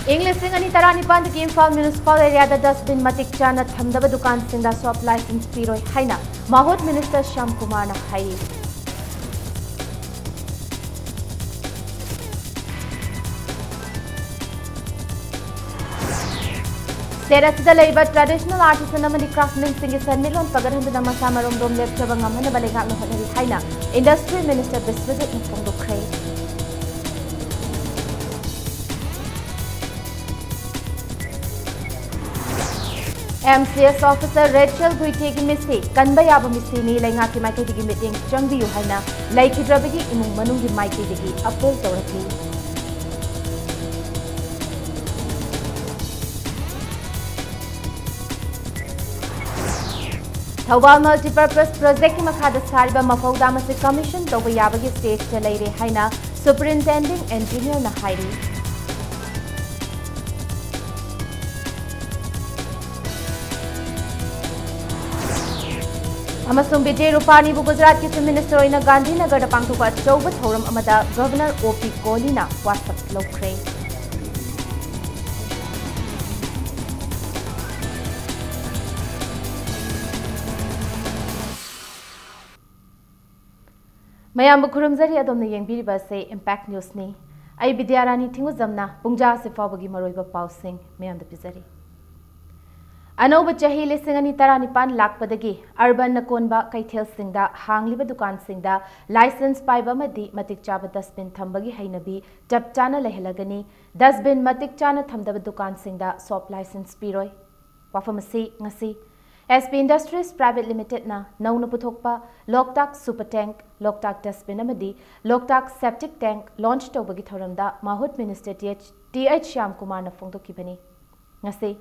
English Singani Taranipan the Game Farm Municipal Area that dustbin Matik Chana Tamdaba Dukan Sinda Swap License Piroi Haina Mahut Minister Sham Kumar Hai. State the labor traditional artisan and craftsmen sing is a million Pagaran the Namasamarum Dom left Chavangam Balinga Haina Industry Minister Biswit from the Crate. MCS officer Rachel Guitegi Missy, Kanbayaba Missini, Langaki Mikey meeting, Changbi Yuhana, Lake Drabigi, Imung Manungi Mikey Digi, Apple Dorothy. Thawal multi-purpose project Makada Sariba Mafodamasi Commission, Tobayabagi State Chalere Haina, Superintending Engineer Nahairi. Amasung Vijay Rupani bu Gujarat ki Minister ina Gandhinagar da pangthuka chauba thoram amada Governor O.P. Kohli na WhatsApp lokre. Mayam bu khurumzari adom na yengbiriba se Impact News ni. Ai Bidyarani thingu zamna pungja se fawagi maroiba pausing mayam da pizari. Anoba chahi lisingani taranipan lakpadagi urban nakonba kaithel singda hangliba dukan singda license paiba madi matik chaba dustbin thambagi hainabi tapchana lehelagani dustbin matik chana thamdaba dukan singda swap license piroi wafamasi ngasi SP Industries Private Limited na nauna puthokpa Loktak Super Tank Loktak dustbin amadi Loktak septic tank launch tawbagi thoramda Mahut Minister TH Shyam Kumar na phongdokibani ngasi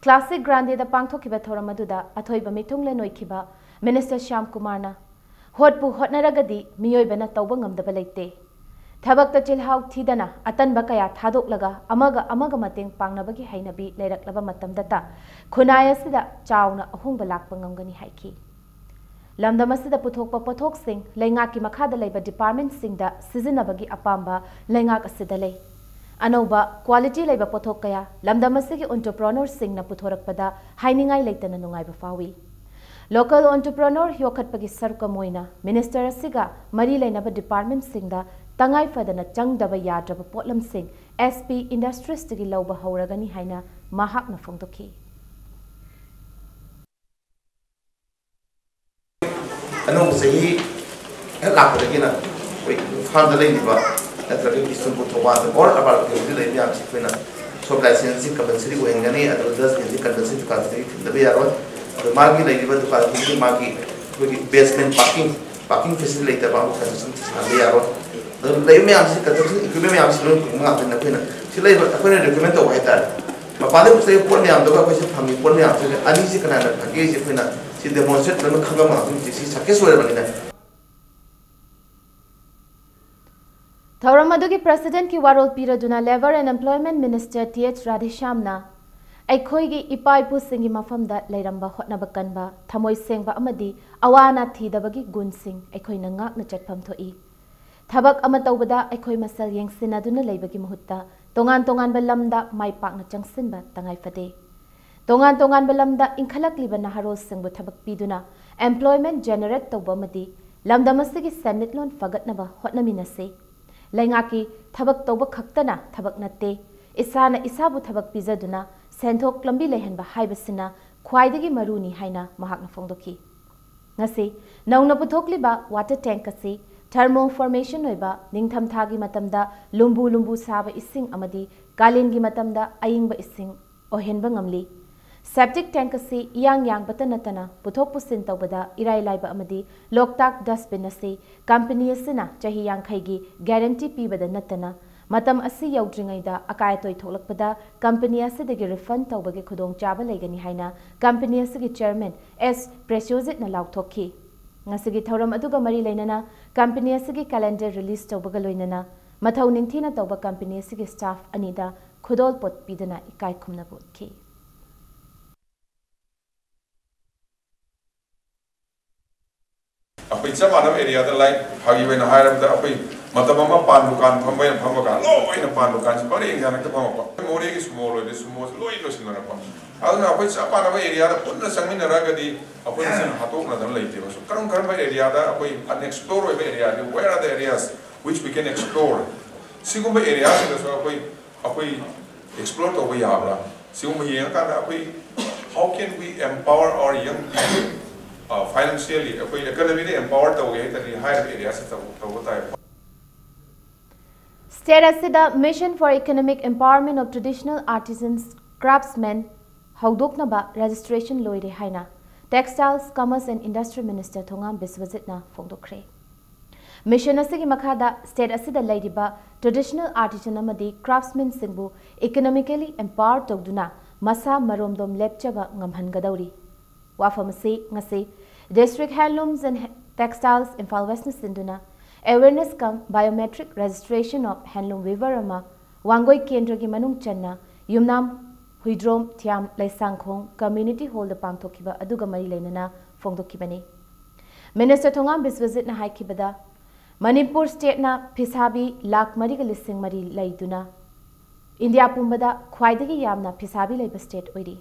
Classic Grande the Pangthokiba Thoramaduda, Atoiba Mitungle Noikiba, Minister Sham Kumarna, Hotpu Hotnaragadi, Mioibana Tobangam the Balete. Tabak the Chilhau Tidana, Atan Bakaya, Tadok Laga, Amaga Amagamating, Pangnabaki Hainabi, Lerak Lava Matam Data, Kunaya Sida, Chauna, Humbalak Pangangani Haiki. Lamdamasida Putok Potok Sing, Langaki Makada Labor Department Sing the Sizinabagi Apamba, Langak Asidale. Anoba quality labor potokaya lamdamasigi entrepreneur sing na puthorakpada hainingai leitana nungai bafawi local entrepreneur hiokhatpagi sarka moina minister asiga mari leinaba department singda tangai fadana changdaba yadraba potlam sing SP Industries tigi lauba hauragani haina mahak na phongtoki anoba sahi lakpadagina farda leiniba Naturally, we should put one or about the so licensing compulsory going any other does in the conducive to country the way around the market like even the market basement parking facility about construction and they are the lay construction equipment absolutely she lay a document of white my father would say put me on the question from me put me up to the uneasy canada against if she demonstrated the Kagama, this is a case where Thauramadu President ki warol piraduna Labor and Employment Minister TH Radhishamna Aikhoigi Ipaipu Singi Mafamda Lairamba Hotnabakanba Thamoi Sengba Amadi Awana Thidabagi Gun Sing Aikhoi Nangak na Chatpam Thoi Thabak Amatawada Aikhoi Masal Yang Sinaduna Laibagi Mahutta Tongan Balamda Mai Pak na Changsinba Tangai Fade Tongan Balamda Inkhalak Liba Naharo Singbu Thabak Piduna Employment Generate Tawbamadi Lamdamasigi Semitlon Fagatnaba Hotnaminase Langaki Tabak Toba Kaktana Tabak Nate Isana Isabu Tabak Pizaduna Sentok Lambi Lehenba Haibasina Kwaidagi Maruni Haina Mahakna Fongdoki Nasi Nauna Putokliba Water Tankasi Thermal Formation Noiba Ningtham Thagi Matamda Lumbu Saba Ising Amadi Kalingi Matamda Ayingba Ising Ohenba Ngamli Septic Tankasi Yang Batanatana Putok Pusin Tawbada Irai Laiba Amadi Loktak Dustbin Nasi Company Asina Chahi Yang Khaigi Guarantee Pibada Natana Matam Asi Yaudringaida Akayatoi Tolakpada Company Asidagi Refund Tawbagi Kudong Jaba Legani Haina Company Asigi Chairman S. Preciousit na Lauktoki Nasigi Thoram Aduga Mari Lainana Company Asigi Calendar Release Tawbaga Loinana Matau Nintina Tawba Company Asigi Staff Anida Kudol Pot Pidana Ikai Kumna Botki Apoy sa manam area the like how you in hire the apoy मतम पान दुकान फमका loan पान दुकान से परें जाना फमक मोरे की Sumo लोई Sumo लोई लोसिनरप अखोई चापानब एरिया पुनः चंगमिनरगदी अखोई हाथोकनदन लेते करम करम एरिया अखोई अनएक्सप्लोर होइबा area where are the areas which we can explore सिगुम एरिया से अखोई एक्सप्लोर तब याब्रा सिगुम येंगकान अखोई how can we empower our young people financially अखोई इकोनॉमिकली एम्पावर तौगे तरी हायर एरिया से तब ताय State asida Mission for Economic Empowerment of Traditional Artisans Craftsmen Haudoknaba registration loire haina Textiles, Commerce and Industry Minister Thongam Biswajitna Fongdokre. Mission asigi makhada state asida laidiba traditional artisan amadi craftsmen singbu economically empowered togduna masa maromdom lepchaba ngamhangadauri. Wafamasi ngasi District Handlooms and Textiles Imphal West na sinduna awareness kam biometric registration of handloom weaver ama wangoi kendra gi manung channa yumnam huidrom thiam laisangkhong community hall da pangthokiba aduga mari leinana fongdokibani. Minister Thongam Biswajit na haikibada Manipur state na phisabi lakh mari ga lising mari laiduna India pumbada khwaidagi yamna phisabi leiba state oiri.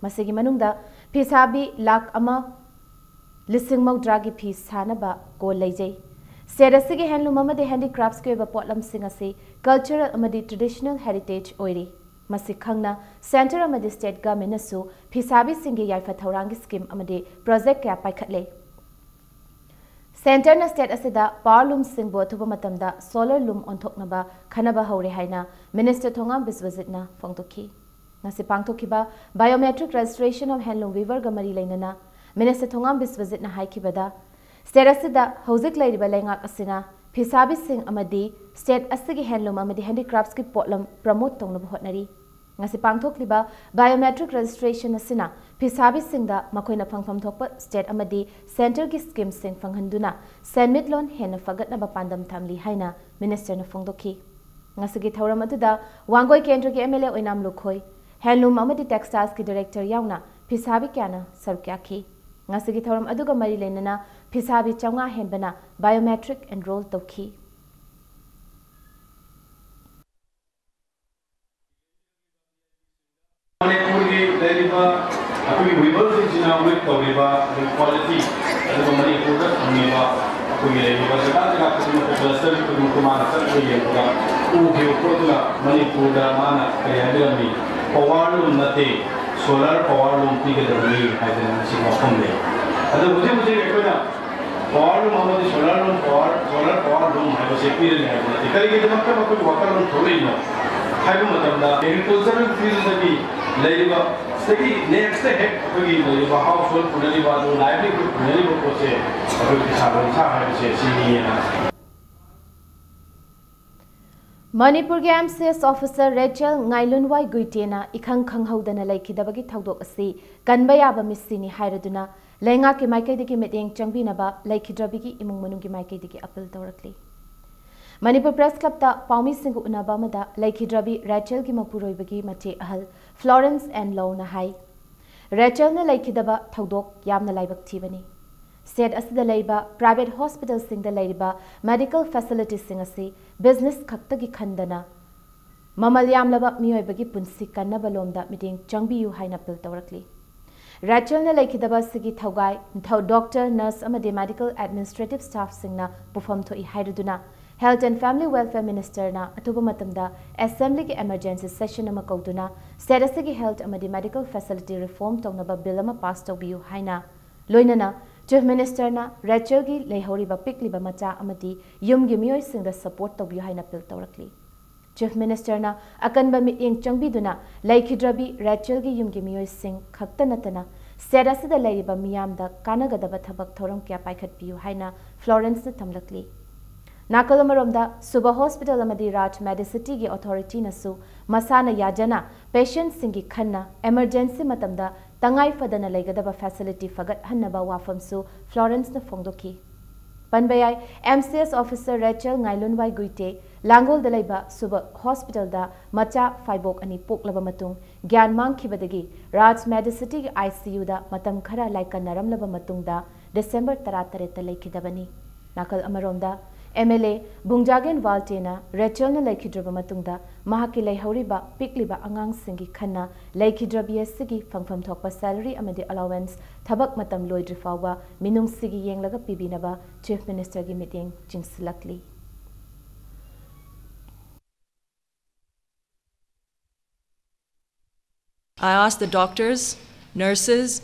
Masigi manungda phisabi lakh ama lising maudra gi phis sanaba ko leijai. State asigi handloom amadi handicrafts ke potlam singasi cultural amadi traditional heritage oiri. Masi khangna center amadi state government asu phisabi singi yaifa thaurangi scheme amadi project kya paikhatle. Center na state asida power loom singbo thuba matamda solar loom onthoknaba khanaba haure haina Minister Thongam Biswajitna fongtokhi. Ngasi pangtokhiba biometric registration of handloom weaver gamari leinana Minister Thongam Biswajitna haikibada State asida hojik lairiba lengak asina phisabi sing amadi state asigi handloom amadi handicrafts ki potlam promote tongna hotnari ngasi pangthokliba biometric registration asina phisabi singda makoina phangpham thokpa state amadi center ki scheme sing phanghanduna senmit loan hena fagatna ba pandam thamli haina minister na phongdokhi ngasi gi thoram aduda wangoi kendra ki MLA oinam lukhoi handloom amadi textiles ki director yauna phisabi kyana sarkya khi ngasigi thoram aduga mari lenana phisabi chawnga henbana biometric enroll tokhi. Manipur ki deriva apni weavers jina with toriba the quality adu Manipur da thamiba apni deriva jaga jaga apni cluster apni kumara sar ko ye ga u ge upodla Manipur da mana kayadira mi power unnati solar power loom ti ke dami haidana si mohamde adu mujhe ekona power loom amadi solar power loom hai bas ek pire hai ikari ke jamak ka koi worker loom thodi no haibu matamda agricultural field da ki laiba segi next head koi laiba household punali ba do livelihood punali ba ko se koi kisan sa hai se sini na Manipur ke MCS officer Rachel Ngailunwai Guitena ikhang khanghaudana laikhidabagi thaudok asi kanbayaba misini hairaduna lenga ke maikaidiki meteng changbinaba laikhidrabigi imung manungi maikaidiki appeal tawrakli. Manipur Press Club ta Paumi Singh unaba mada laikhidrabi Rachel ki mapuroibagi mache ahal Florence and Law na hai. Rachel na laikhidaba thaudok yamna laibak thibani. State asida laiba private hospitals singda laiba medical facilities singasi business khaktagi khandana mamal yamlaba miyoibagi punsi kannaba lomda meeting changbiyu haina pil tawrakli. Rachel na laikhidaba sigi thaugai doctor nurse amadi medical administrative staff singna perform thoi haiduna Health and Family Welfare Minister na atuba matamda Assembly ki emergency session ama kauduna state asigi health amadi medical facility reform tongnaba bill ama pass tawbiyu haina loinana Chief Minister na Rachel gi leihoriba pikliba macha amati yum gi miyoi singda support tawbiyu haina pil tawrakli. Chief Minister na akanba miting changbiduna laikhidrabi Rachel gi yum gi miyoi sing khakta natana state asida leiriba miyamda kanagadaba thabak thoram kya paikhat piyu haina Florence na thamlakli. Nakalamaromda Suba Hospital amadi Raj Medicity gi authority nasu masana yajana patient singi khanna emergency matamda tangai fadana laigadaba facility fagat hannaba wafamsu Florence na fongdoki. Panbayai MCS officer Rachel Ngailunwai Guite Langol dalaiba Suba Hospital da macha faibok ani poklaba matung gyan mangkhibadagi Raj Medicity gi ICU da matam khara laika naramlaba matung da December 13 ta laikhidabani. Nakal amaromda MLA Bungjagen Valtena Rachelna Laikhidraba Matungda Mahaki Laihoriba Pikliba Angang Singi Khana Laikhidrabi Sigi Fangfam Thokpa salary amadi allowance Tabak Matam Loidri Fawa Minung Sigi Yenglaga Pibinaba Chief Minister gi meeting Jingsilakli. I asked the doctors, nurses,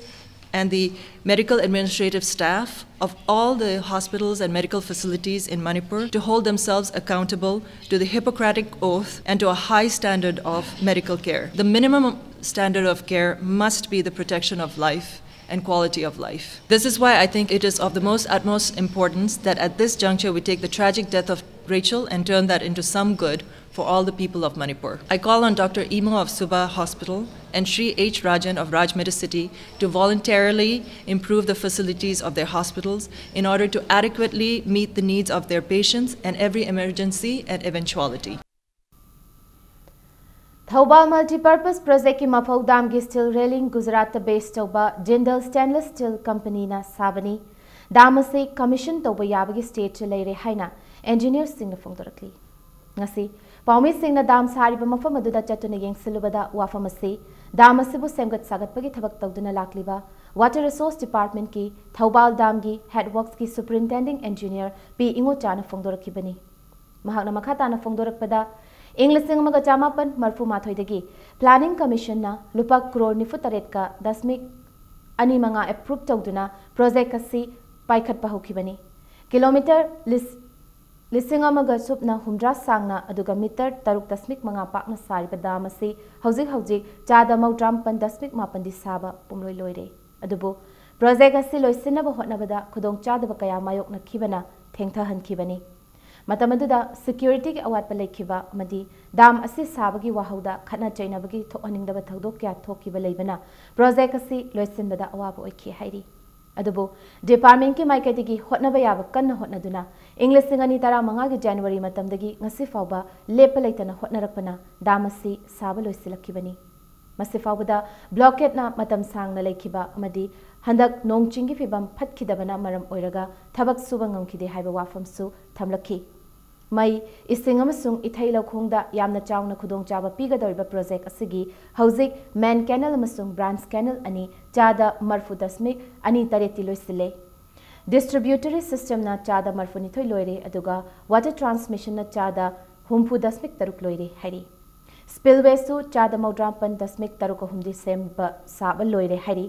and the medical administrative staff of all the hospitals and medical facilities in Manipur to hold themselves accountable to the Hippocratic Oath and to a high standard of medical care. The minimum standard of care must be the protection of life and quality of life. This is why I think it is of the utmost importance that at this juncture we take the tragic death of Rachel and turn that into some good for all the people of Manipur. I call on Dr. Imo of Suba Hospital and Shri H. Rajan of Rajmeta City to voluntarily improve the facilities of their hospitals in order to adequately meet the needs of their patients and every emergency and eventuality. Thaubal Multi-Purpose Project ki Mafau Dam ki steel railing Gujarat based toba Jindal Stainless Steel Company na sabani dam ase commission toba yabagi state leire haina engineers sing na phongdorakli ngasi paumi sing na dam sari ba mafam aduda chatuna yengsilubada wafam ase dam ase bu semgat sagat pagi thabak tawduna lakliba Water Resource Department ki Thaubal Dam ki Headworks ki Superintending Engineer P Ingo Chana phongdorakibani mahakna makhata na phongdorakpada English Singamaga Jamapan Marfu Mathoidagi Planning Commission na Lupa Crore Nifutaret ka Dasmik Ani Manga approved Togduna Project Kasi Paikat Pahukibani Kilometer Lisingamaga Supna Humdra Sangna Aduga Meter Taruk Dasmik Manga Pakna Sari Badamasi Hauzik Chada Maudrampan Dasmik Mapandi Saba Pumloi Loire Adubu Project Kasi Loisinaba Hotnabada Kudong Chada Bakaya Mayok na Kibana Tengta Han Kibani Matamaduda security ki awat palai kiba madi dam asi sabagi wahauda khana chaina bagi thoaning daba thagdok kya thoki balai bana project asi loisin bada awab oiki hairi adubu department ki maikati gi hotna ba yaba kanna hotna duna english singani tara manga gi january matam dagi ngasi fawba lepalaitana hotna rakpana dam asi saba loisilakibani masi fawda blockade na matam sang na laikiba madi handak nongchingi fibam phatkidabana maram oiraga thabak suba ngamkhide haiba wafam su thamlakhi mai ising amasung ithai lakhongda yamna chawna khudong chaba piga doriba project asigi hauzik man canal amasung branch canal ani chada marfu dasmik ani tareti loisile distributory system na chada marfu ni thoi loire aduga water transmission na chada humpu dasmik taruk loire hari spillway su chada maudrampan dasmik taruk humdi semba saba loire hari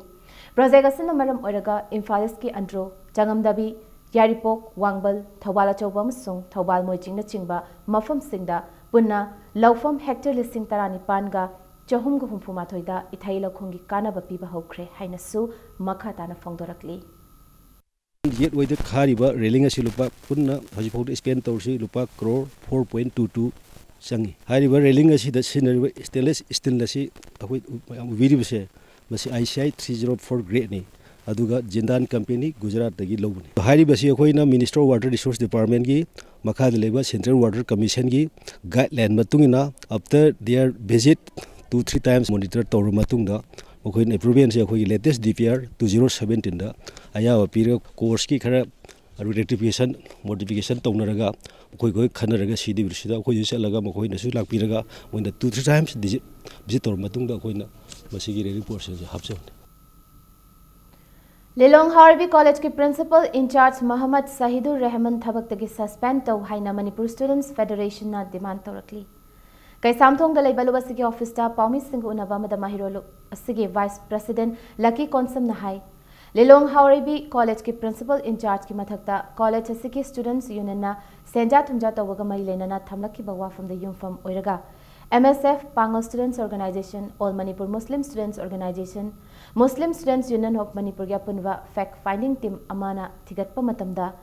project asina maram oiraga Imphal ki andro changamdabi Yaripok, Wangbal, Thawala Chowbam Sung, Thawal Moijing na Chingba, Mafam Singda, Punna, Laufam Hector Listing Tarani Panga, Chahum Gumfuma Toida, Itaila Kungi Kana Bapiba Hokre, Hainasu, Makatana Fongdorakli. Yet with the Kariba, railing a silupa, Punna, Hajipot spent Torsi, Lupa, Crore, 4.22, Sangi. Hariba railing a the scenery, stainless, Vidibse, Masi ICI 304 Greatney. Aduga Jindan Company Gujarat dagi lobuni hari basi akoina Minister of Water Resource Department gi makha leba Central Water Commission gi guideline matungina after their visit 2-3 times monitor tawru matungda akoin approval se akoi latest DPR 2017 da aya apira course ki khara rectification modification tawnaraga akoi khanaraga cd birsida akoi selaga makoi nasu lakpiraga when 2-3 times visit tawru matungda akoina masigi report se hapse Lelong Harvey College ki Principal Incharge Muhammad Sahidur Rahman Thabak tagi suspend taw haina Manipur Students Federation na demand tawrakli. Kai samthong dalai baluba sigi office ta Paumi Singh unaba mada mahirolo asigi Vice President Lucky Konsam na hai. Lelong Harvey College ki Principal Incharge ki mathakta college asigi Students Union na senja thumja tawaga mai lena na thamlaki bawa from the uniform oiraga. MSF Pangal Students Organization, All Manipur Muslim Students Organization, Muslim Students Union of Manipur ya punwa fact-finding team amana thigatpa matamda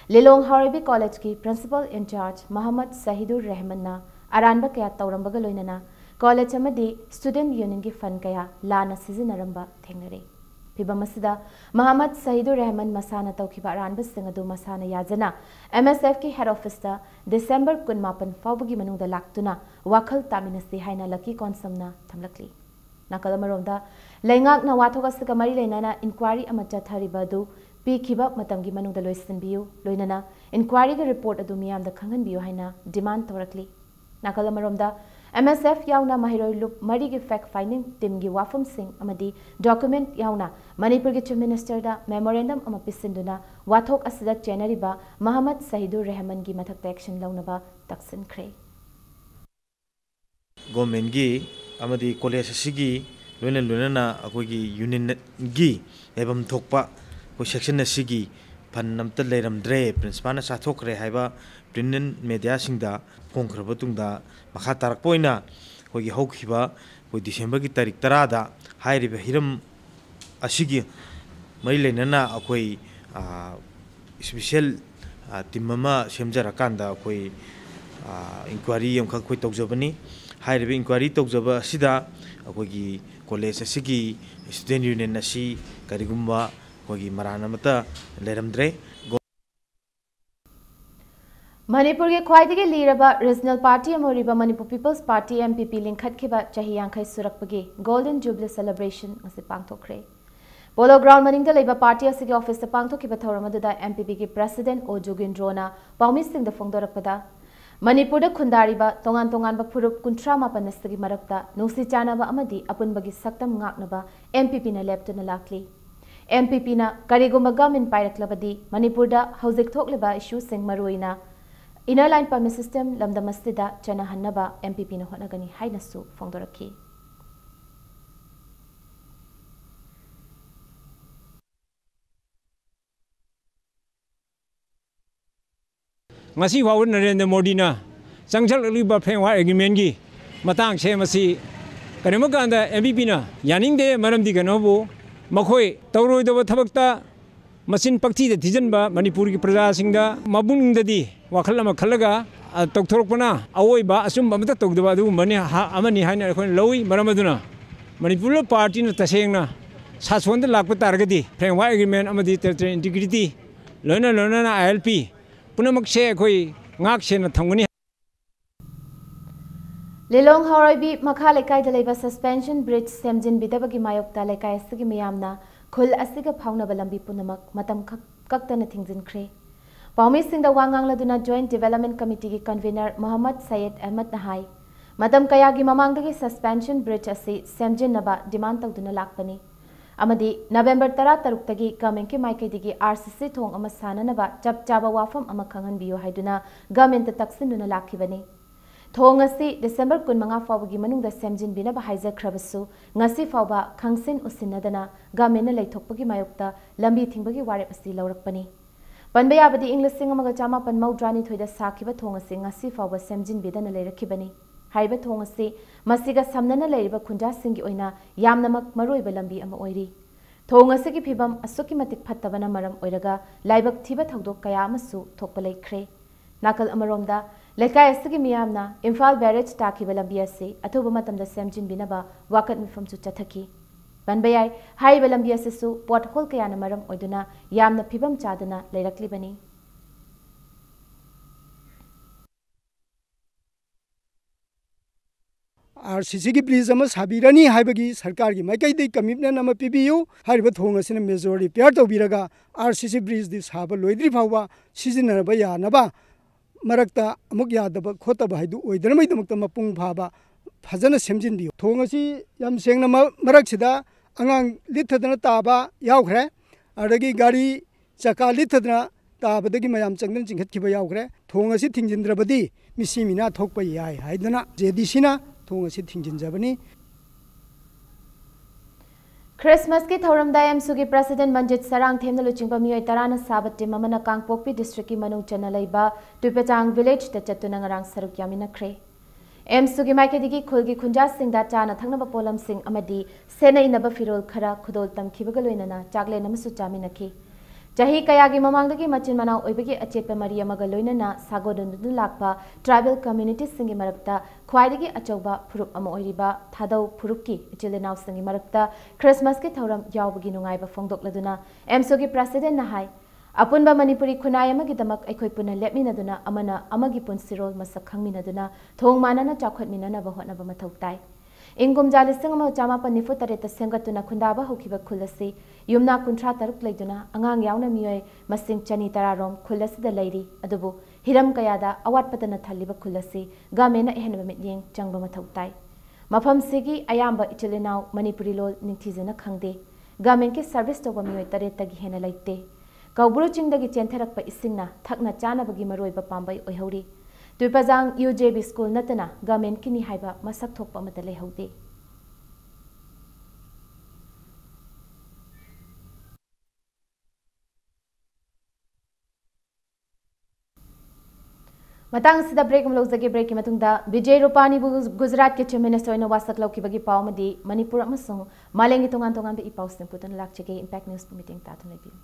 Lelong Harvey College ki Principal Incharge Muhammad Sahidur Rahman na aranba kaya tawrambaga loinana college amadi Student Union ki fund kaya lana sizinaramba thengnare Pibamasida Muhammad Sahidur Rahman masana tawkiba aranba singadu masana yajana MSF ki head office ta December 18 fawbagi manungda laktuna wakhal taminasi haina Lucky Konsamna thamlakli Nakalamaromda Laingak na wathoga sika mari leinana inquiry ama chathariba du पीखिबा मतमगी मनुंगदा लोइसिनबियु लोइनना inquiry के report अदु मियामदा खंगनबियु हाइना डिमांड तौरकली नाकल अमरोमदा MSF याउना महिरोय लुप मरी के फैक्ट फाइंडिंग टीम की वाफम सिंह अमदी डॉक्यूमेंट याउना मणिपुर के चीफ मिनिस्टर दा मेमोरेंडम अमा पिसिंदुना वाथोक असिदा चेनरिबा मोहम्मद सहीदुर रहमान की मथक एक्शन लौनबा तक्सिनख्रे गवर्नमेंट की अमदी कॉलेज सिगी लोइना अखोगी यूनियन की एवं थोकपा को सेक्शन सिगी फन नमत लेरमद्रे प्रिंसिपल साथोखरे हाइबा प्रिंट मीडिया सिंगदा फोंखरब तुंगदा मखा तारकपोइना अखोगी हौखिबा को दिसंबर की तारीख 10 दा हाइरिबा हिरम असिगी मरी लेनना अखोई स्पेशल टीम अमा सेमजरकांदा अखोई इंक्वायरी अमखा अखोई तौजबनी हाइरिबा इंक्वायरी तौजबा असिदा अखोगी कॉलेज असिगी स्टूडेंट यूनियन असी करिगुम्बा अखोगी मरानमता लेरमद्रे मणिपुर के ख्वाइदगी लीरबा रीजनल पार्टी अमोरिबा मणिपुर पीपल्स पार्टी MPP लिंखटखिबा चाही यांखै सुरकपगी गोल्डन जुबली सेलिब्रेशन असे पांगथोखरे पोलो ग्राउंड मनिंगदा लेबा पार्टी असिगे ऑफिस दा पांगथोखिबा थौरमदुदा MPP के प्रेसिडेंट ओ जोगिंद्रोना पाउमी सिंह दा फोंदोरकपदा मणिपुर दा खुंदारिबा तोंगान तोंगान बा फुरुप 38 नस्तगी मरकता नुसी चानाबा अमदी अपुनबगी सकतम ngaknaba MPP ना लेप्टुना लाक्ली MPP ना करिगुम्बा गवर्नमेंट पाइरकलबदी मणिपुर दा हौजिक थोकलेबा इशू सिंह मरुइना इनर लाइन परमिट सिस्टम लमदमस्तिदा चना हन्नबा MPP ना होनगनी हाइनसु फोंदोरकी ngasi faw Narendra Modi na changchalliba phengwa agreement gi matang se masi karimaganda MPP na yaning de maramdi kanobu makhoi tawroi da thabakta मसिन पक्षी थीजनबा मणिपुर की प्रजा सिंह मबुंगददी वाखल अमा खलगा तौथोरपना अवोइबा असुम अमता तौदबा दु मने अमनि हाइना अखोन लौई मरमदुना मणिपुर पार्टी न तसेंगना सासोंद लाकप तारगदी फ्रेमवा एग्रीमेंट अमदी टेरिटरी इंटीग्रिटी लोना ILP पुनमक से अखोई ngak se na thangani Lilong Horoibi Makha Lekai Daleba Suspension Bridge Semjin Bidabagi Mayokta Lekai Sigi Miyamna Khul Asiga Pauna Balambi Punamak Matam Kaktana Thingzin Kre Paumi Singh the Wangang Laduna Joint Development Committee ki Convener Muhammad Syed Ahmad Nahai Matam Kayagi Mamangdagi Suspension Bridge Asi Semjin Naba Demand Tagduna Lakpani Amadi November 13 Government ki Maikaidigi RCC Thong Amasana Naba Jab Jaba Wafam Amakangan Bio Haiduna Government Taksinduna Lakibani Thong asi December 15 fawagi manungda semjin bina ba haiza khrabasu ngasi fawba khangsin usinadana government na leithokpagi mayokta lambi thingbagi warep asi laurakpani panba yabadi english sing amaga chama pan maudrani thoida sakhiba thong asi ngasi fawba semjin bidana leirakhibani haiba thong asi masiga samnana leiriba khunja singi oina yamnamak maroiba lambi ama oiri thong asi ki phibam asuki matik phattabana maram oiraga laibak thiba thogdok kaya amasu thokpa leikhre nakal amaromda Lekai Asigi Miyamna, Imphal Barrage Taki Balambiasi, Atuba Matam the Semjin Binaba, Wakat Mifam Suchataki. Banbayai, Hai Balambiasisu, Port Holkayana Maram Oduna, Yamna Pibam Chadana, Leirakli Bani. RCC की bridge अमा साबिरानी हाइबगी सरकार की माइकाइदे commitment अमा पिबियु हाइबा थोंगसिना major repair तौबिरगा RCC bridge दि साबा लोइद्रि फावबा सिजिनरबा यानबा मरक्ता अमुक यादब खोतब हाइदु ओइदरमैदमक्ता मपुंग फाबा फजन सेमजिनबियु थोंगसी याम सेंगना मरक्सिदा अंगांग लिथदना ताबा यावख्रे अदगी गाड़ी चका लिथदना ताबदगी मयाम चंगदन चिंखतखिबा यावख्रे थोंगसी थिंजिनद्रबदी मिसिमिना थोकपा याय हाइदना जेडीसीना थोंगसी थिंजिनजबनी Christmas ki thauramda MSU ki President Manjit Sarang themna luchingpa miyoi tarana sabat tim amana Kangpokpi district ki manung chana leiba Tupetang village ta chatuna ngarang saruk yamina kre MSU ki maikadigi khulgi khunja singh da chana thangnaba polam singh amadi senai naba firol khara khudol tamkhibaga loinana chagle namasu chaminaki Jahi kayagi mamangdagi machin manau oibagi achetpa mari amaga loinana sagodundu lakpa tribal community singi marakta khwaidagi achauba phurup ama oiriba thadau phurupki ichilenaw singi marakta Christmas ki thauram yawbagi nungaiba phongdokladuna MSU ki president na hai apunba Manipuri khunai amagi damak aikhoi puna lepminaduna amana amagi punsirol masak khangminaduna thong manana chakhotminana ba hotnaba mathau tai इंगुम जालिसिंग चामापन निफु Taret सेंगतुना खुंदाबा होकिबा खुलसी Yamuna कुंट्रा तरुक लेदुना अंगांग यावना मियोय मसिंग चनी तरारोम खुलसीदा Larry अदुबु Hiram कयादा अवाटपतना थल्लिबा खुलसी government एहनबा मित्येंग चंगबा मथौ ताई मफम सिगी अयाम्बा इचलिनाव मणिपुरी लोल निंगथिजना खंगदे government के service तोबा मियोय तरेतगी हेना लैते कौबुरु चिंगदगी चेंथरकपा इसिंगना थकना चानाबगी मरोयबा पांबै ओयहौरी तुपजांग UJB school नतना government की निहायबा मसक थोकपा मत लेहौदे मतंग सिदा break मलोजगे break की मतुंगदा विजय रूपानी गुजरात के चीफ मिनिस्टर ओइना वासक लौकिबगी पावमदी मणिपुर अमसुंग मालेंगी तोंगान तोंगान बे इपाउसिंग पुतन लाक्चगे इंपैक्ट न्यूज मीटिंग ताथुन लेबि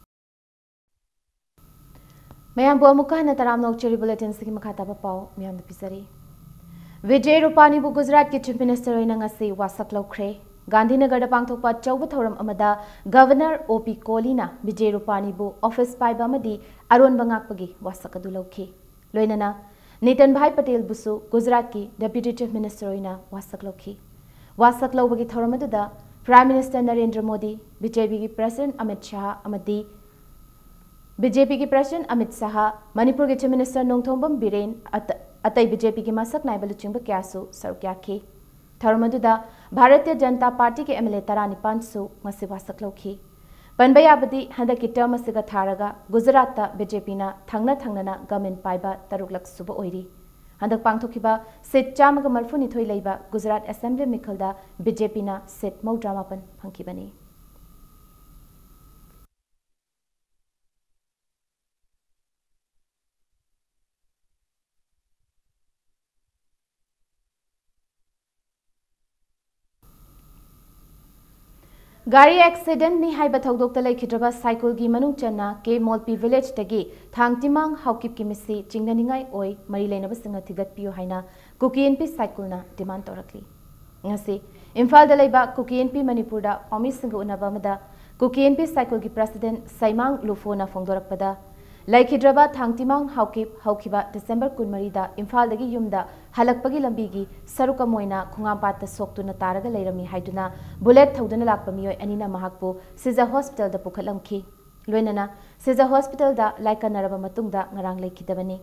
मैम बुमुका न तराम नौचरी बुलेटिन सिगी मखाताबा पाव मैम पिसरी विजय रूपानी गुजरात के चीफ मिनिस्टर ओइना ngasi वासक लौख्रे गांधीनगर पांगथोकपा चौब थौरम अमदा गवर्नर OP कोहलीना विजय रूपानी ऑफिस पाइबा अमदी अरोन बंगाकपगी वासक अदु लौखी लोइनना नितिन भाई पटेल बुसु गुजरात की डेप्यूटी चीफ मिनिस्टर ओइना वासक लौखी वासक लौबगी थौरम अदुदा prime minister Narendra Modi BJP की प्रेसिडेंट अमित शाह अमदी बीजेपी की प्रेसिडेंट अमित शाह मणिपुर के चीफ मिनिस्टर नोंगथोंबम बिरेन अतई बीजेपी की मसक नाइबा लुचिंग क्यासु सरुक याखी थौरम अदुदा भारतीय जनता पार्टी के MLA 19 सु ngasi वासक लौखी पनबयाबदी हंदक की टर्म असिगा थारगा गुजरात बीजेपी ना थंगना थंगना गवर्नमेंट पाइबा तरुकलक सुब ओइरी हंदक पांगथोखिबा सीट 132 लैबा गुजरात असेंबली मिखलदा बीजेपी ना सीट 95 फंखिबनी गाड़ी एक्सीडेंट नि हाइबा थौदोक्ता लेखिद्रबा साइकिल की मनुंग चन्ना के मोलपी विलेज तगी थांगतिमांग हाउकिप की मिसी चिंगनानिंगाई ओय मरी लेनबा सिंगा थिगतपियो हाइना कुकीएनपी साइकिलना डिमांड तौरकली ngasi इम्फाल दा लेबा कुकीएनपी मणिपुर दा पामी सिंगा उनबा मदा कुकीएनपी साइकिल की प्रेसिडेंट सैमांग लुफोना फोंदोरकपदा लैखिद्रबा थांगतिमांग हाउकिप हौखिबा डिसेंबर 14 दा इम्फाल दगी युमदा हलकपगी लंबीगी सरुका मोइना खुंगापात सोक्तुना तारगा लेरमी हाइदुना बुलेट थौदुना लाकपा मियोय अनिना महाकपु सिजा हॉस्पिटल दा पुखलमखी लोइनना सिजा हॉस्पिटल दा लाइकनरबा मतुंगदा ngarang लेखिदबनी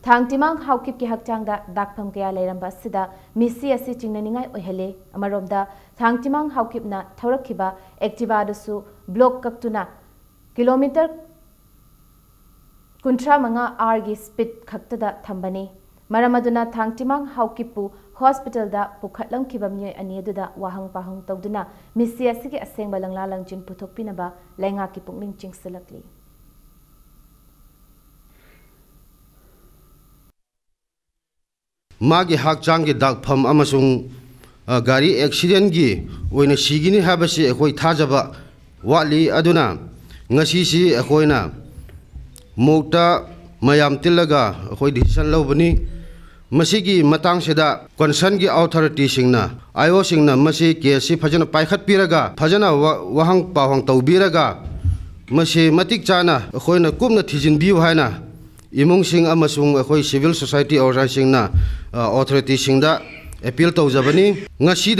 थांगतिमांग हाउकिप की हकचांगदा दाकफम कया लेरंबा सिदा मिसी असि चिंगनानिंगाई ओहले अमरोमदा थांगतिमांग हाउकिपना थौरखिबा एक्टिवादसु ब्लॉक कक्तुना किलोमीटर 35 R की स्पीड खक्तदा थंबनी मरमदुना थांगतिमांग हाउकिपु हॉस्पिटल दा पुखटलमखिबा मियोय अनि अदुदा वाहंग पाहंग तौदुना मिसी असिगे असेंबा लंगला लंजिन पुथोकपिनबा लैंगा की पुंगलिंग चिंगसलकली मागी हाकचांग की दागफम अमसुंग गाड़ी एक्सीडेंट की ओइना सिगिनी हाबसी अखोय थाजबा वाली अदुना ngasi अखोयना मोक्ता मयाम तिलगा अखोय डिसीजन लौबनी मसीगी मतंग सेदा कंसर्न की अथॉरिटी सिंगना आईओ सिंगना मसी केसी फजना पाइखत पिरगा फजना वहंग पावंग तौबिरगा मसी मतिक चाना अखोयना कुमना थिजिन बिउ हायना इमुंग सिंग अमसुंग अखोय सिविल सोसाइटी ऑर्गनाइजेशनना अथॉरिटी सिंगदा अपील तौजबनी ngasi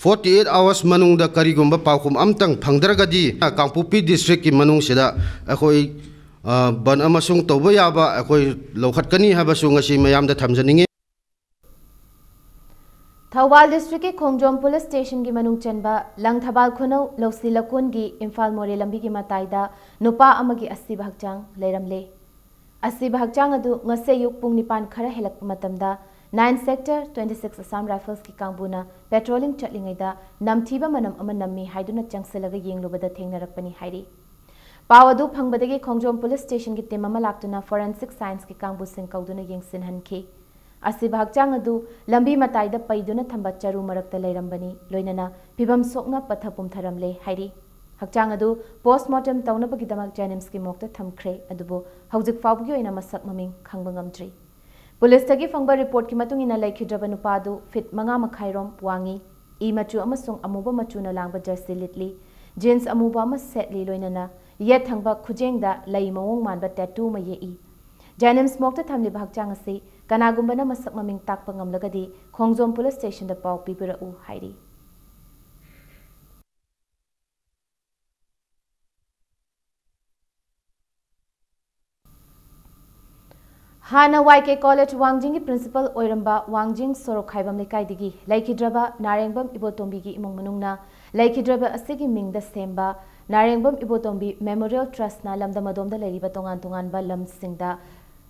48 hours manungda karigumba paukum amtang phangdragadi Kangpupi district ki manung sida akhoi ban amasung tawba yaba akhoi lokhatkani habasu ngasi mayamda thamjaninge Thoubal district के खोंगजोम पुलिस स्टेशन की मनुंग चनबा लंगथबाल खुनौ लौसी लकुन की इम्फाल मोरे लंबी की मताइदा नुपा अमगी अस्सी भागचांग लेरमले अस्सी भागचांग अदु ngase yuk pung nipan khara helak matamda 9 sector 26 Assam Rifles की कांगबुना patrolling चटलिंगैदा नमथीबा मनम अमन नम्मी हाइदुना चंगसलगा येंगलुबदा थेंगनरकपनी हाइरी पावदु फंगबदगी खोंगजोम पुलिस स्टेशन की टीम अमा लाक्तुना फोरेंसिक साइंस की कांगबु सिंग कौदुना येंगसिनहनखी अस्सी भागचांग अदु लंबी मताइदा पैदुना थंबा चरु मरकता लेरंबनी लोइनना फिबम सोकना पथपुम थरमले हाइरी हकचांग अदु पोस्टमार्टम तौनबगिदमक जेनिम्स की मोक्ता थमख्रे अदुबो हौजिक फावबगी ओइना मसक ममिंग खांगबंगमद्री पुलिस तगी फंगबा रिपोर्ट की मतुंगिना लेखिद्रबा नुपादु फिट 5 मखाइरोम वांगी ई मचु अमसुंग अमुबा मचुना लांगबा जर्सी लिटली जीन्स अमुबा अमा सेटली लोइनना येत थंगबा खुजेंगदा लई मवोंग मानबा टैटू मा येई जेनिम्स मोक्ता थमलिबा हकचांग असी Kanagumba masak maming takpa ngamlagadi Khongjom Police Station da pau pibirau hairi. Hana YK College Wangjing ki principal Oiramba Wangjing Sorok Khaibam Lekaidigi Laikidraba Narengbam Ibotombi ki imong manungna Laikidraba asigi mingda semba Narengbam Ibotombi Memorial Trust na lamda madomda leriba tongan ba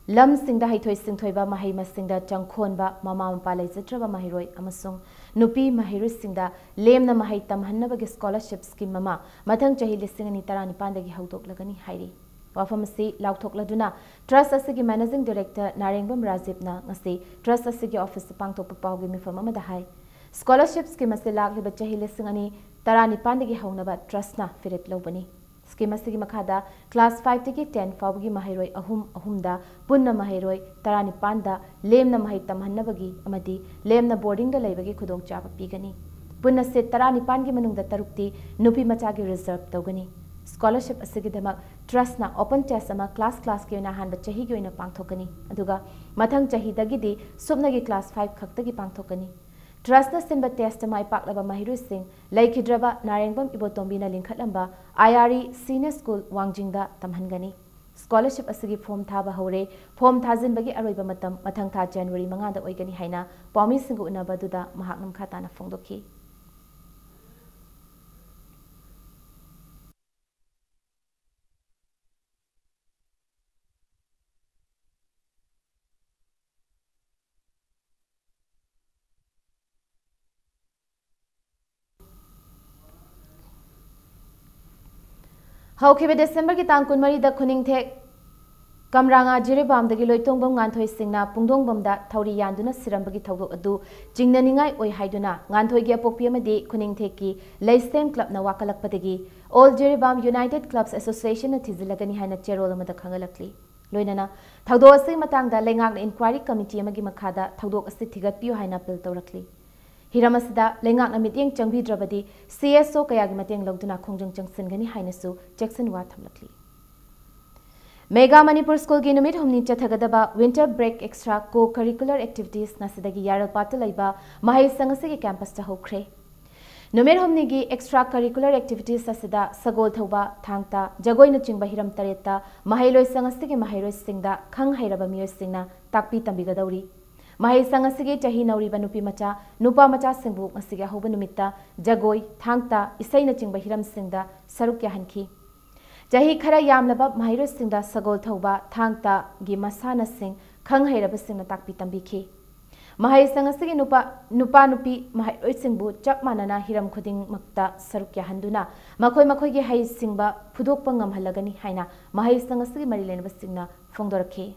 lam singda haithoi singthoiba mahai masingda changkhonba mama mapa laijatraba mahiroi amasung nupi mahiroi singda lemna mahai tamhanna gi scholarship scheme mama mathang chahi lising ani tarani pandagi haudok lagani hairi wafam si lauthokladuna trust asigi managing director Narengbam Rajibna ngasi trust asigi office pangthok pawgi mifam amada hai scholarship scheme ase lagliba chahi lising ani tarani pandagi haunaba trust na firet lobani scheme asigi makhada class 5 tiki 10 fawgi mahiroi ahumda punna mahiroi tarani panda lemna mahai tamhannabagi amadi lemna boarding da leibagi khudong chaba pigani punna se tarani pangi manungda tarukti nupi machagi reserve tawgani scholarship asigi damak trust na open test ama class ki na hanba chahi gi oina pangthokani aduga mathang chahi dagidi subnagi class 5 khaktagi pangthokani trust na sinba test mai paklaba mahiru sing laikidraba Narengbam Ibotombi na linkhatlamba IRE senior school Wangjingda tamhangani scholarship asigi form thaba hore form thajin bagi aroiba matam mathang tha January 5 da oigani haina pawmi singu unaba duda mahaknam khatana phongdokhi Haukibe December ki tang kunmari da khuning the Kamranga Jirebam dagi loitongbam nganthoi singna pungdongbam da thauri yanduna sirambagi thawdok adu jingnaningai oi haiduna nganthoi gi apokpi amadi khuning the ki Leisten Club na wakalakpadagi All Jirebam United Clubs Association na thizilagani haina cherol amada khangalakli loinana thawdok ase matangda lengak inquiry committee amagi makhada thawdok ase thigatpiu haina appeal tawrakli Hiramasida lengak na mityeng changbidrabadi CSO kayagi matyeng logduna khongjang changsingani hainasu Jackson wa thamlakli Mega Manipur School ki numit humni chathagadaba winter break extra co-curricular activities nasidagi yaral patalaiba mahai sangasigi campus ta hokre numit humni gi extra curricular activities asida sagol thoba thangta jagoi na chingba hiram tareta mahailoi sangasigi mahairoi singda khang hairaba miyoi singna takpi tambigadawri mahai sangasigi chahi nauriba nupi macha nupa macha singbu ngasigi hoba numitta jagoi thangta isai na chingba hiram singda saruk ya hanki Jahi khara yamlaba mahiro singda sagol thauba thangta gi masana sing khang hairaba singna takpi tambikhi mahai sangasigi nupa nupi mahai singbu chap manana hiram khuding makta sarukya handuna makhoi gi hai singba phudokpa ngamhalagani haina mahai sangasigi marilenba singna phongdorakhi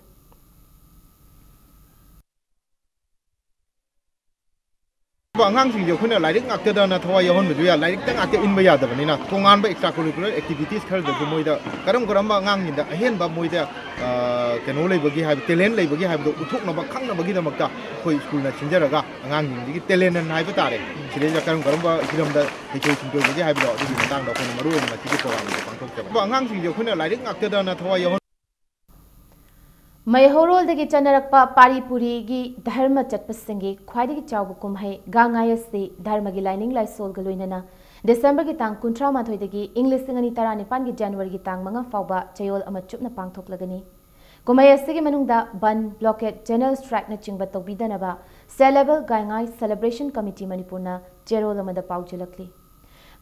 Angangsing jo khuna lairik ngakte da na thwa yahon bedu ya lairik tang ate in ba ya da bani na tongan ba extracurricular activities khar da mo ida karam ba ngang da ahen ba mo ida keno lei bagi ha talent lei bagi ha do uthuk na ba khang na bagi da makta khoi school na chinjara ga angang ni gi talent na hai ba tare sile ja karam ba hiram da hechoi chingto bagi ha do di matang da khona maru ma ti ko wan pang thok ba angangsing jo khuna lairik ngakte da na thwa yahon Mayhorol dagi chanarakpa paripuri gi dharma chatpasingi khwaidagi chawbu kumhai gangayasi dharma gi lining laisol galoinana December gi tang kuntra mathoi dagi English ngani tarani pan gi January gi tang manga fawba chayol ama chupna pangthoklagani kumhai asigi manungda ban blockade general strike na chingba tawbidanaba sellable gangai celebration committee Manipurna cherol amada paujalakli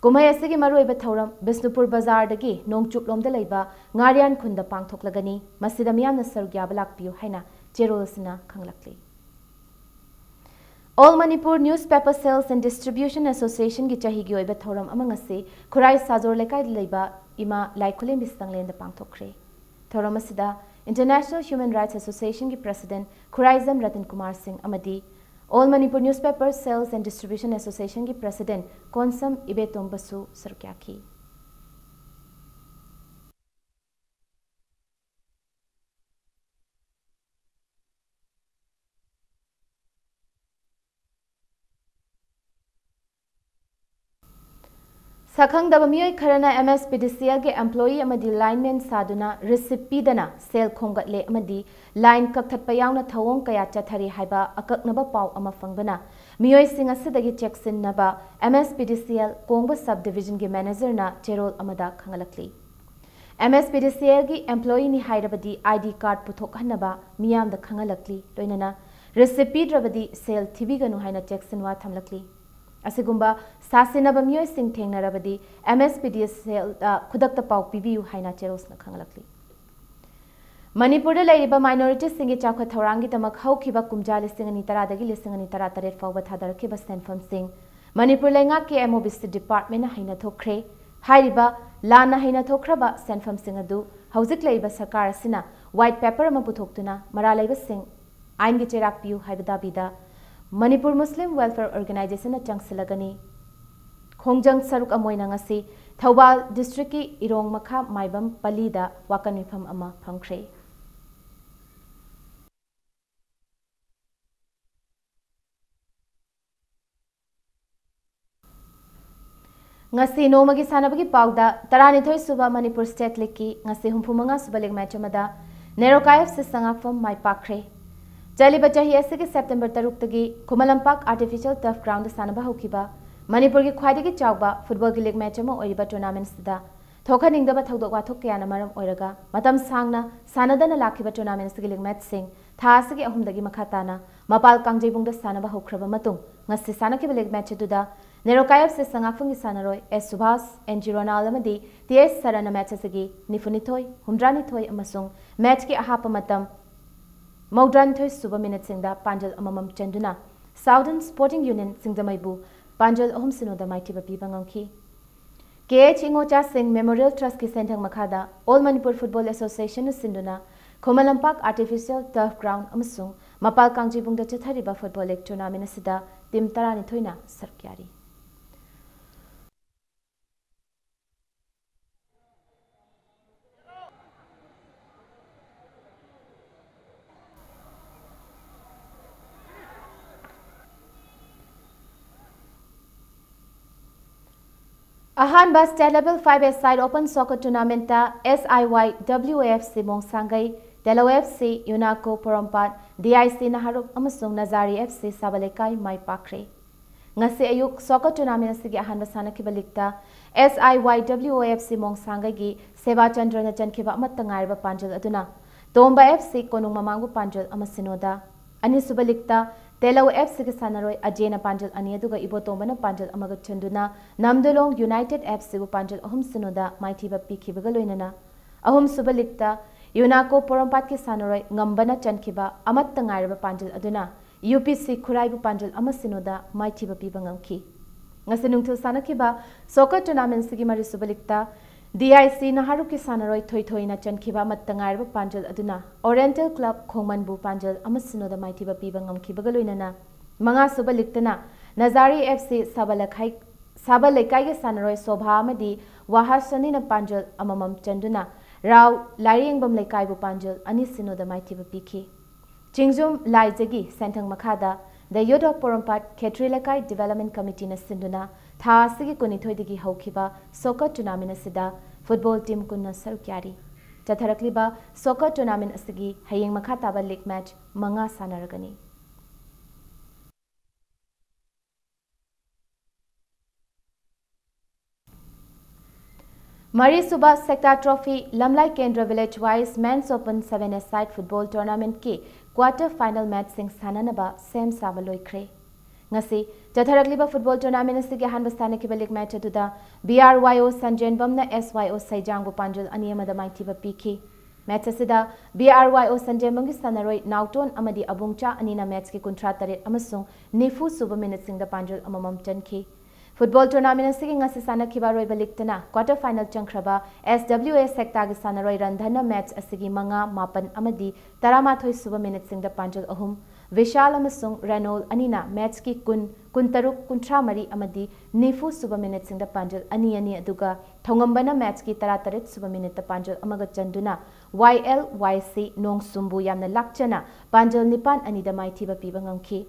kumhai asigi maroiba thauram Bisnupur Bazar dagi nongchup lomda leiba ngarian khunda pangthoklagani masida miyamna sarugya balakpiu haina cherolsina khanglakli All Manipur Newspaper Sales and Distribution Association gi chahi gi oiba thauram amangase khurai sajor lekai leiba ima laikhulem bisanglen da pangthokre thauram asida International Human Rights Association ki president Khuraizam Ratan Kumar Singh amadi All Manipur Newspaper Sales and Distribution Association ki President Konsam Ibetom Basu Sarkyaki. Sakhangdaba miyoi kharana MSPDCL ge employee amadi lineman saduna recipe dana sel khongatle amadi line kakthatpa yauna thawong kaya chathari haiba akaknaba paw ama fangbana miyoi sing asidagi checksin naba MSPDCL Kongba subdivision ge manager na cherol amada khangalakli MSPDCL ge employee ni hairabadi ID card puthok hanaba miyam da khangalakli loinana recipe drabadi sel thibiganu haina checksin wa thamlakli Asigumba sasinaba miyoi sing thengnarabadi MSPDCL khudakta paw pibiu haina cheros na khangalakli Manipur da lairiba minority singi chakha thorangi tamak haukhiba kumja lising ani tara dagi lising ani tara taret fawba thadarkhiba senfam sing Manipur lenga ke MOBC department na haina thokre hairiba lana haina thokraba senfam sing adu hauzik laiba sarkar asina white paper ama puthoktuna mara laiba sing ain gi cherak piu haibada bida Manipur Muslim Welfare Organization Changsilagani Khongjang Saruk Amoina ngasi Thawbal District ki Irong Makha Maibam Palida wakanifam ama phangkhre ngasi nomagi sanabagi pawda taranithoi suba Manipur State League ki ngasi humphumanga suba league match amada Nerokayef se sangafam mai pakre Jaliba chahi asigi September 3 tagi Kumalampak Artificial Turf Ground sanaba hokiba Manipur gi khwaidagi chawba football gi league match ama oiriba tournament sida thoka ningdaba thodok wathok kayana maram oiraga matam sangna sanadana lakhiba tournament gi league match sing tha asigi ahumdagi makhatana mapal kangjebung da sanaba hokraba matung ngasi sanakhiba league match duda Nerokayaf se sangafungi sanaroi S Subhas NG Ronald amadi TS Sarana match asigi nifunithoi humdranithoi amasung match gi ahapa matam Maudran Thoi Suba Minute Singda Panjal Amamam Chanduna Southern Sporting Union Singdamaibu Panjal Ahum Sinoda Maiti Bapi Bangangki KH Ingocha Singh Memorial Trust Ki Sentang Makhada All Manipur Football Association Sinduna Komalampak Artificial Turf Ground Amasung Mapal Kangjibung da Chathariba Football League Tournament Sida Tim Tarani Thoina Sarkyari Ahan Bus State Level 5 Side Open Soccer Tournament SIY WAFC Mongsangai, Delo FC, UNACO Porompat, DIC Naharuk Amasung Nazari FC Sabalekai Mai Pakre. Ngasi ayuk soccer tournament sige ahan basana kibalikta SIY WAFC Mongsangai gi Seva Chandra na Chankiba Amatangai ba Panjal aduna. Tomba FC Konung Mamangu Panjal Amasinoda. Ani subalikta Delo FC ki sanaroi Ajena Panjal ani aduga Ibo Tombana Panjal amaga chanduna Namdolong United FC bu Panjal ahum sinoda maithiba pikhibaga loinana ahum subalikta UNACO Porompat ki sanaroi ngambana chankhiba amat tangairaba Panjal aduna UPC Khurai bu Panjal amasinoda maithiba pibangamki ngase nungthil sanakhiba soccer tournament sigi mari subalikta DIC Naharu ki sanaroi thoi na chankhiba mattangai ba Panjal aduna Oriental Club Khongmanbu Panjal amasinoda maithiba piba ngamkhibaga loinana manga suba liktana Nazari FC Sabalekai ge sanaroi Sobha amadi Wahasani na Panjal amamam chanduna Rao Lairingbam Lekai bu Panjal anisinoda maithiba pikhi Chingzum Laijagi Sentang Makhada The Youth of Porompat Ketrilakai Development Committee na sinduna Tha sigi kunithoi digi haukiba soccer tournament asida football team kunna sarukyari Chatharakliba soccer tournament asigi hayeng makha taba league match manga sanaragani Mari Suba Sector Trophy Lamlai Kendra Village Wise Men's Open 7-a-side football tournament ki quarter final match sing sananaba Sam Savaloikre ngasi Chatharakliba football tournament asigi hanbastane ki league match aduda BRYO Sanjenbam na SYO Saijang bu Panjal aniyamada maithiba pikhi match asida BRYO Sanjenbam gi sanaroi Nauton amadi Abungcha anina match ki kuntra taret amasung nifu suba minute sing da Panjal amamam chanki football tournament asigi ngasi sanakhiba roiba liktana quarter final changkraba SWA sector gi sanaroi Randhana match asigi manga mapan amadi taramathoi suba minute sing da Panjal ahum Vishal amasung Renol anina match ki kuntaruk kuntramari amadi nifu suba minute sing da Panjal ani aduga thongambana match ki tarataret suba minute da Panjal amaga chanduna YLYC Nong Sumbu yamna lakchana Panjal nipan ani da maithiba piba ngamki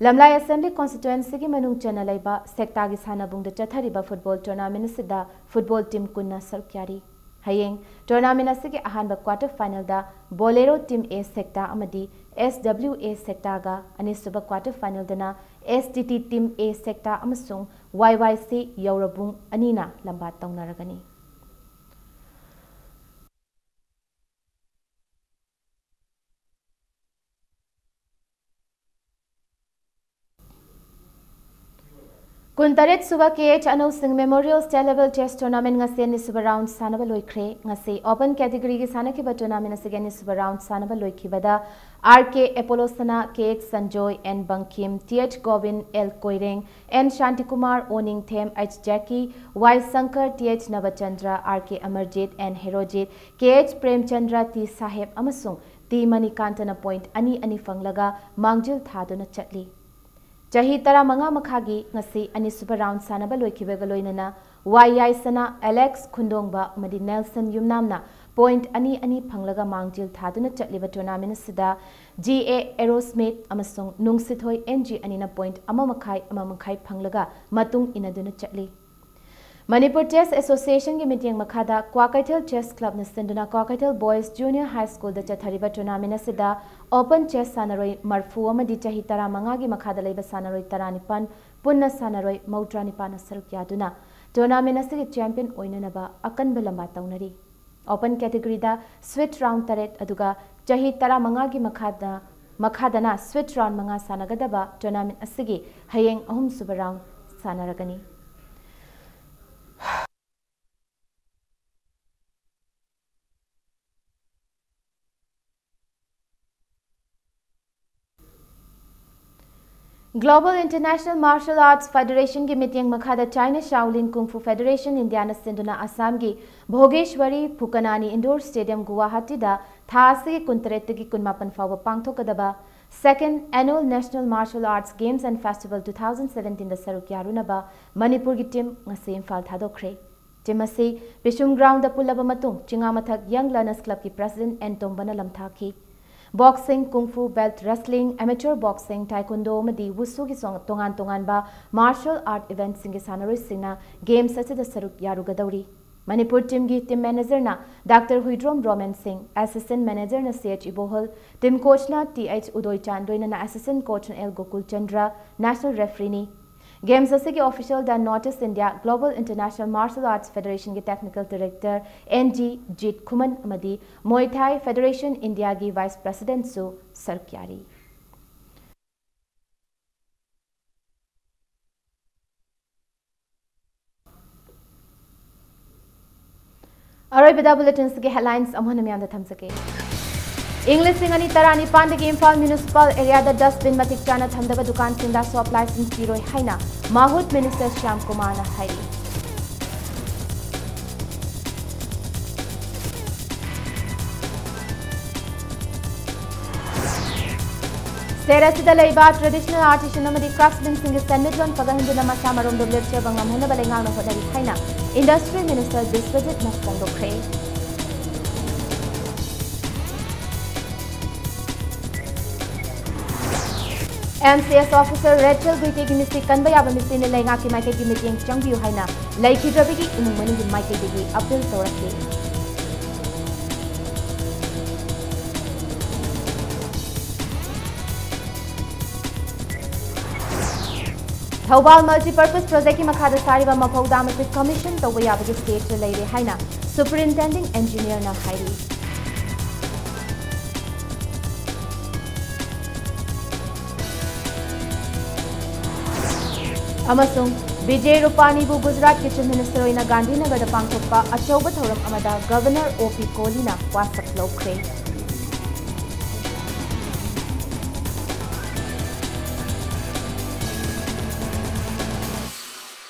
lamlai assembly constituency ki manung chana laiba sekta gi sanabung da chathariba football tournament sida football team kunna sarkyari hayeng tournament asigi ahanba quarter final da bolero team A sector amadi SWA sector ga anisuba quarter final dana STT team A sector amasung YYC Yorabung anina lamba taunaragani Kuntaret suba KH Anu Singh Memorial State Level Chess Tournament ngase ni suba round sanaba loikre ngase open category gi sanaki ba tournament asige ni suba round sanaba loikibada RK Apollo Sana KH Sanjoy N Bankim TH Govin L Koireng N Shanti Kumar Oning Them H Jackie Y Sankar TH Navachandra RK Amarjit N Herojit KH Premchandra T Saheb amasung T Manikantana point ani fanglaga mangjil thaduna chatli Jahi tara manga makhagi ngasi ani super round sanaba loikibega loinana YI sana Alex Khundongba madi Nelson Yumnamna point ani phanglaga mangjil thaduna chatliba tournament sida GA Aerosmith amasung nungsithoi NG anina point amamankhai phanglaga matung inaduna chatli Manipur Chess Association ki meeting makhada Kwakaitel Chess Club na sinduna Kwakaitel Boys Junior High School da chathariba tournament sida Open Chess sanaroi marfu amadi chahi tara manga gi makhada leiba sanaroi taranipan punna sanaroi mautranipan saruk yaduna tournament asigi champion oinanaba akan belamba taunari Open category da switch round taret aduga chahi tara manga gi makhadana switch round manga sanagadaba tournament asigi hayeng ahum suba round sanaragani Global International Martial Arts Federation ki meeting makhada China Shaolin Kung Fu Federation India na sinduna Assam gi Bhogeshwari Phukanani Indoor Stadium Guwahati da thasi kuntaret gi kunmapan fawa pangthokadaba Second Annual National Martial Arts Games and Festival 2017 da saruk yarunaba Manipur gi team ngasi imphal thadokre team ase Bishum Ground da pulaba matung Chingamathak Young Learners Club ki President N Tombana lamthaki Boxing, Kung Fu, Belt Wrestling, Amateur Boxing, Taekwondo, Madi, Wusu ki tongan ba martial art events singi sanaroi singna games such as saruk yarugadauri. Manipur team ki team manager na Dr. Huidrom Roman Singh, assistant manager na CH Ibohol, team coach na TH Udoy Chandoy na assistant coach na L Gokul Chandra, national referee ni. Games asigi official da Notice India Global International Martial Arts Federation ki technical director NG Jit Kuman amadi Muay Thai Federation India ki vice president su sarkyari Aroi bida bulletins ki headlines amhona myam da thamsake English singani tarani pandagi Imphal municipal area da dustbin matik chana thamdaba dukan sinda swap license piroi haina Mahut Minister Shyam Kumar na hairi Serasida laiba traditional artisan amadi craftsman singi sandidron pagahindu masa marom dobler bangam hona balengang na hodari haina Industry Minister Biswajit Maspongdokre MCS officer Rachel Guite ki misi kanba yaba misi ne lenga ki maike ki meeting changbiu haina laiki drabi ki imung mani ki maike digi appeal torake Thawbal multi-purpose project ki makhada sariba mapauda amasi commission tawba yaba ki state leire haina superintending engineer na hairi Amasung Vijay Rupani bu Gujarat ki Chief Minister oina Gandhinagar da pangthokpa achauba thoram amada Governor OP Kohli na wasak lokre